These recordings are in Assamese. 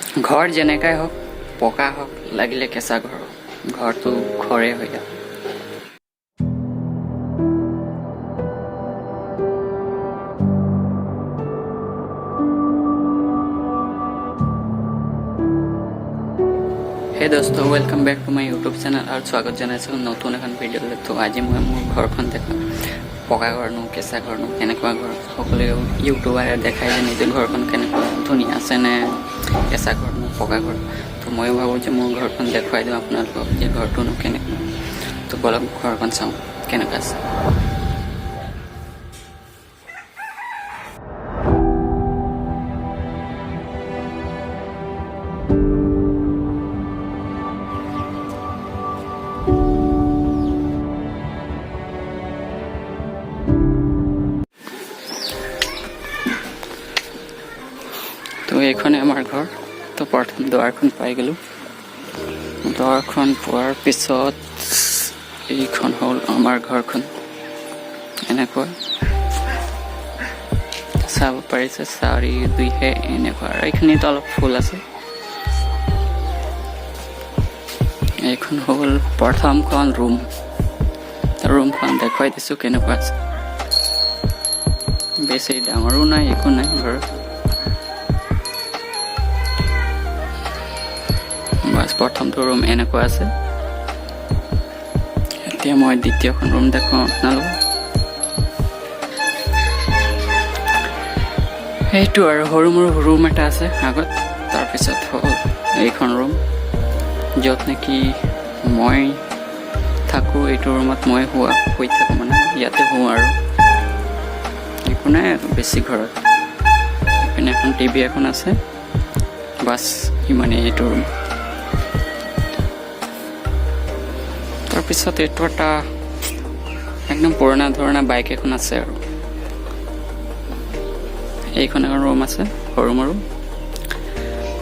ঘৰ যেনেকাই হওক পকা হওক লাগিলে কেঁচা ঘৰ ঘৰটো ঘৰে হৈ যায় हे दोस्तों welcome back to my YouTube channel और स्वागत जनाइছোঁ নতুন এখন ভিডিঅ'লৈ তো আজি মই মোৰ ঘৰখন দেখাম পকা ঘৰনো কেঁচা ঘৰনো কেনেকুৱা ঘৰ সকলোৱে ইউটিউবাৰে দেখাই যে নিজৰ ঘৰখন কেনেকুৱা ধুনীয়া আছে নে কেঁচা ঘৰনো পকা ঘৰ তো মই ভাবোঁ যে মোৰ ঘৰখন দেখুৱাই দিওঁ আপোনালোকক যে ঘৰটোনো কেনেকুৱা তো বলক ঘৰখন চাওঁ কেনেকুৱা আছে তো এইখনে আমাৰ ঘৰ তো প্ৰথম দুৱাৰখন পাই গ'লোঁ দুৱাৰখন পোৱাৰ পিছত এইখন হ'ল আমাৰ ঘৰখন এনেকুৱা চাব পাৰিছে চাৰি দুইহে এনেকুৱা আৰু এইখিনিত অলপ ফুল আছে এইখন হ'ল প্ৰথমখন ৰুমখন দেখুৱাই দিছোঁ কেনেকুৱা আছে বেছি ডাঙৰো নাই একো নাই ঘৰত বাস প্ৰথমটো ৰুম এনেকুৱা আছে এতিয়া মই দ্বিতীয়খন ৰুম দেখুৱাওঁ আপোনালোকক সেইটো আৰু সৰু মোৰ ৰুম এটা আছে আগত তাৰপিছত হ'ল এইখন ৰুম য'ত নেকি মই থাকোঁ এইটো ৰুমত মই শুই থাকোঁ মানে ইয়াতে শুওঁ আৰু একো নাই বেছি ঘৰত এইপিনে এখন টিভি এখন আছে বাছ ইমানেই এইটো ৰুম তাৰপিছত এইটো এটা একদম পুৰণা ধৰণা বাইক এখন আছে আৰু এইখন এখন ৰুম আছে সৰু মৰু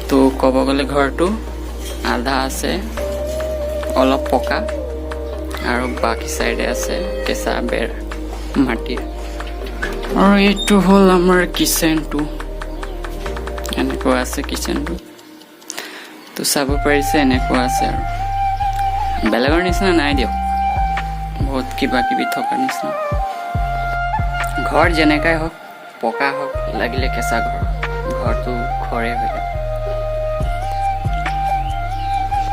তো ক'ব গ'লে ঘৰটো আধা আছে অলপ পকা আৰু বাকী চাইডে আছে কেঁচা বেৰ মাটিৰ আৰু এইটো হ'ল আমাৰ কিচেনটো এনেকুৱা আছে কিচেনটো তো চাব পাৰিছে এনেকুৱা আছে আৰু বেলেগৰ নিচিনা নাই দিয়ক বহুত কিবা কিবি থকাৰ নিচিনা ঘৰ যেনেকাই হওক পকা হওক লাগিলে কেঁচা ঘৰ ঘৰটো ঘৰে হৈ যায়